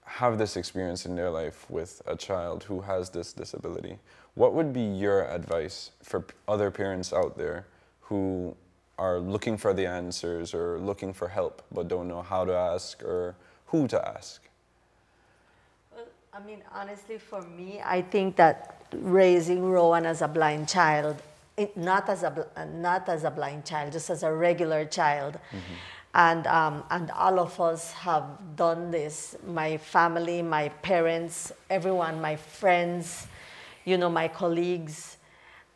have this experience in their life with a child who has this disability, what would be your advice for other parents out there who are looking for the answers or looking for help but don't know how to ask or who to ask? Well, I mean, honestly, for me, I think that raising Rowan as a blind child, not as a blind child, just as a regular child, and all of us have done this. My family, my parents, everyone, my friends, you know, my colleagues.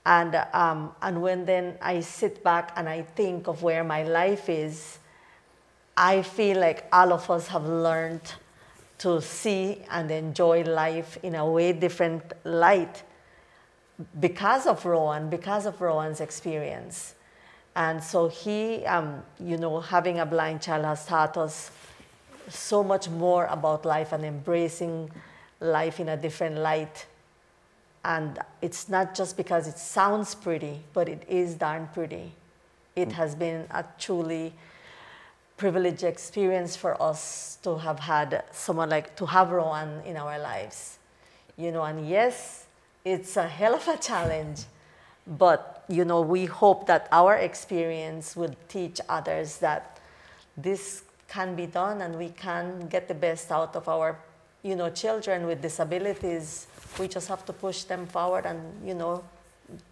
And when then I sit back and I think of where my life is, I feel like all of us have learned to see and enjoy life in a way different light because of Rowan, because of Rowan's experience. And so he, you know, having a blind child has taught us so much more about life and embracing life in a different light. And it's not just because it sounds pretty, but it is darn pretty. It has been a truly privileged experience for us to have had someone like, to have Rowan in our lives. You know, and yes, it's a hell of a challenge, but, you know, we hope that our experience will teach others that this can be done and we can get the best out of our, you know, children with disabilities. We just have to push them forward and, you know,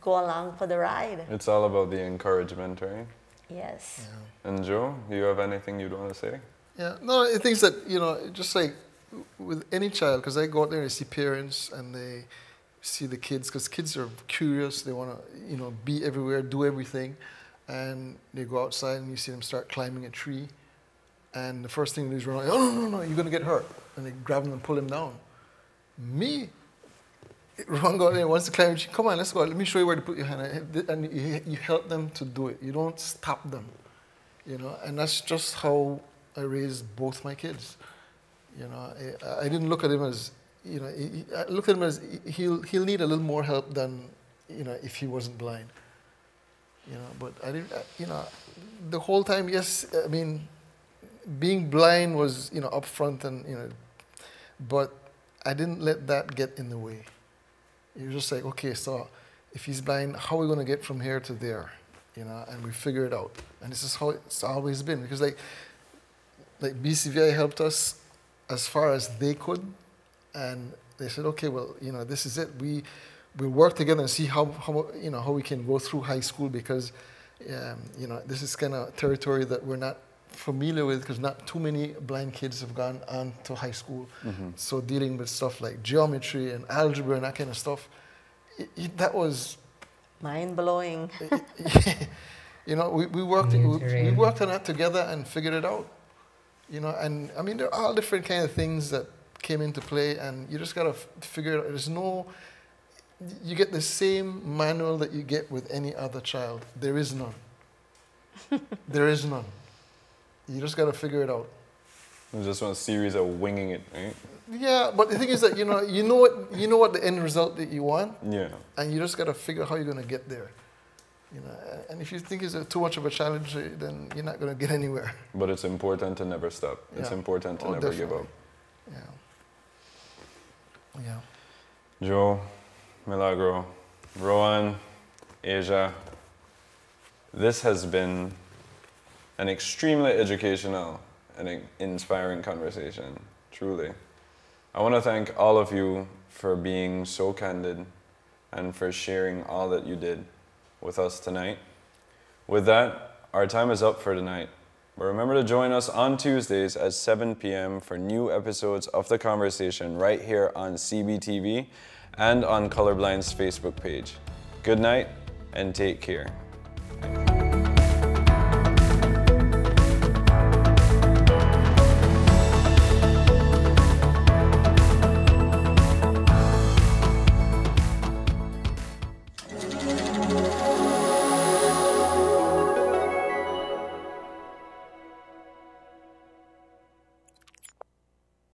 go along for the ride. It's all about the encouragement, right? Yes. Yeah. And Joe, do you have anything you'd want to say? Yeah, no, I think that, you know, just like with any child, because I go out there and I see parents and they see the kids, because kids are curious, they want to, you know, be everywhere, do everything, and they go outside and you see them start climbing a tree, and the first thing they do is run out, oh, no, you're going to get hurt, and they grab them and pull them down. Me, Ron go out there and wants to climb a tree, come on, let's go, let me show you where to put your hand, and you help them to do it, you don't stop them, you know, and that's just how I raised both my kids. You know, I didn't look at him as, you know, I looked at him as he'll need a little more help than, you know, if he wasn't blind. You know, but I didn't, you know, the whole time, yes, I mean, being blind was, you know, up front and, you know, but I didn't let that get in the way. It was just like, okay, so if he's blind, how are we going to get from here to there? You know, and we figure it out. And this is how it's always been. Because like BCVI helped us as far as they could. And they said, okay, well, you know, this is it. We'll work together and see how you know, how we can go through high school, because, you know, this is kind of territory that we're not familiar with, because not too many blind kids have gone on to high school. So dealing with stuff like geometry and algebra and that kind of stuff, that was mind-blowing. You know, we worked on that together and figured it out. You know, and I mean, there are all different kind of things that came into play, and you just gotta figure it out. There's no, you get the same manual that you get with any other child. There is none. There is none. You just gotta figure it out. It's just one series of winging it, right? Yeah, but the thing is that you know what the end result that you want. Yeah. And you just gotta figure out how you're gonna get there. You know, and if you think it's too much of a challenge, then you're not gonna get anywhere. But it's important to never stop. It's important to never give up. Yeah. Joe, Milagro, Rowan, Asia, this has been an extremely educational an inspiring conversation, truly. I want to thank all of you for being so candid and for sharing all that you did with us tonight. With that, our time is up for tonight. But remember to join us on Tuesdays at 7 p.m. for new episodes of The Conversation right here on CBTV and on Colorblind's Facebook page. Good night and take care.